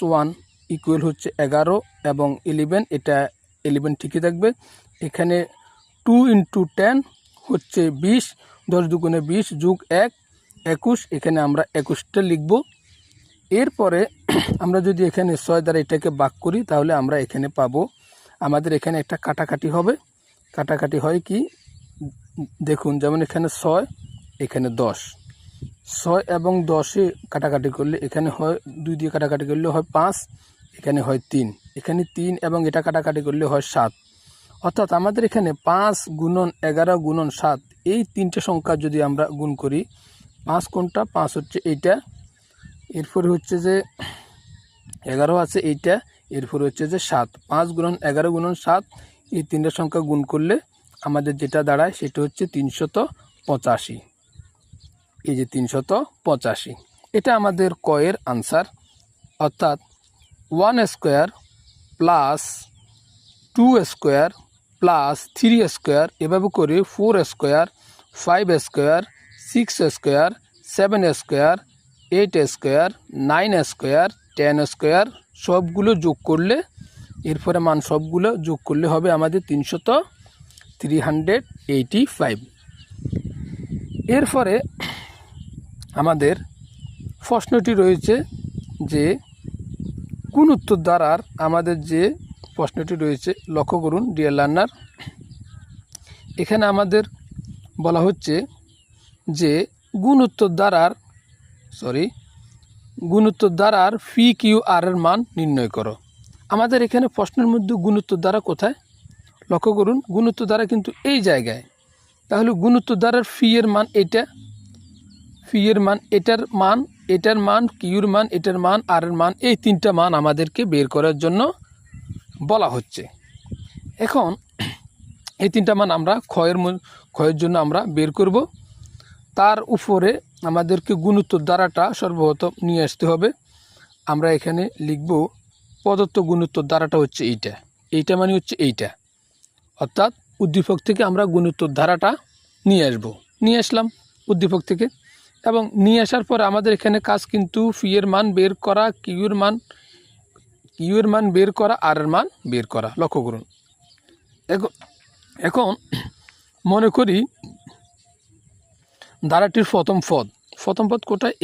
1 equal হচ্ছে 11 এবং 11, এটা 11 ঠিকই থাকবে। এখানে 2 × 10 হচ্ছে 20, 10 দুগুণে 20 যোগ 1 21, এখানে আমরা 21টা লিখব। এরপরে আমরা যদি এখানে 6 দ্বারা এটাকে ভাগ করি তাহলে আমরা এখানে পাবো, আমাদের এখানে একটা কাটাকাটি হবে। কাটাকাটি হয় কি দেখুন, যেমন এখানে 6, এখানে 10, 6 এবং 10-এ কাটাকাটি করলে এখানে হয় 2 দিয়ে কাটাকাটি করলে হয় 5, এখানে হয় 3, এখানে 3 এবং এটা কাটাকাটি করলে হয় 7। অর্থাৎ আমাদের এখানে 5 × 11 × 7 এই তিনটে সংখ্যা যদি আমরা গুণ করি, 5 কোনটা, 5 হচ্ছে এইটা, এরপরে হচ্ছে যে 11 আছে এইটা, এরপরে হচ্ছে যে 7। 5 × 11 × 7 এই তিনটা সংখ্যা গুণ করলে আমাদের যেটা দাঁড়ায় সেটা হচ্ছে 385। এই যে 385, এটা আমাদের কয়ের আনসার। অর্থাৎ 1 square plus 2 square plus 3 square, এভাবে করে 4 square, 5 square, 6 square, 7 square, 8 square, 9 square, 10 square সবগুলো যোগ করলে, এরপরে মান সবগুলো যোগ করলে হবে আমাদের 385। এরপরে আমাদের প্রশ্নটি রয়েছে যে গুণোত্তর দ্বারার, আমাদের যে প্রশ্নটি রয়েছে লক্ষ্য করুন ডিয়ার লার্নার, এখানে আমাদের বলা হচ্ছে যে গুণোত্তর দ্বারার পি কিউ আর এর মান নির্ণয় করো। আমাদের এখানে প্রশ্নের মধ্যে গুণোত্তর দ্বারা কোথায়, লক্ষ্য করুন গুণোত্তর দ্বারা কিন্তু এই জায়গায়। তাহলে গুণোত্তর দ্বারার ফি এর মান এটা, ফি এর মান এটার মান, এটার মান, কিউর মান, এটার মান, আর এর মান, এই তিনটা মান আমাদেরকে বের করার জন্য বলা হচ্ছে। এখন এই তিনটা মান আমরা ক্ষয়ের জন্য আমরা বের করব। তার উপরে আমাদেরকে গুণোত্তর দ্বারাটা সর্বপ্রথম নিয়ে আসতে হবে। আমরা এখানে লিখব প্রদত্ত গুণোত্তর দ্বারাটা হচ্ছে এইটা মানে হচ্ছে এইটা, অর্থাৎ উদ্দীপক থেকে আমরা গুণোত্তর ধারাটা নিয়ে আসলাম উদ্দীপক থেকে। এবং নিয়ে আসার পর আমাদের এখানে কাজ কিন্তু ফি এর মান বের করা, কিউ এর মান বের করা, আর এর মান বের করা। লক্ষ্য করুন, এখন মনে করি ধারাটির প্রথম পদ কোথায়,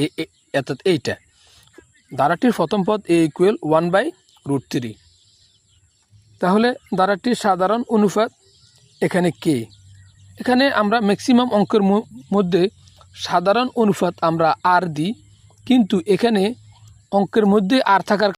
অর্থাৎ এইটা ধারাটির প্রথম পদ a = 1/√3। তাহলে ধারাটির সাধারণ অনুপাত এখানে কে, এখানে আমরা ম্যাক্সিমাম অঙ্কের মধ্যে সাধারণ অনুপাত আমরা আর দিই, কিন্তু এখানে অঙ্কের মধ্যে আর থাকার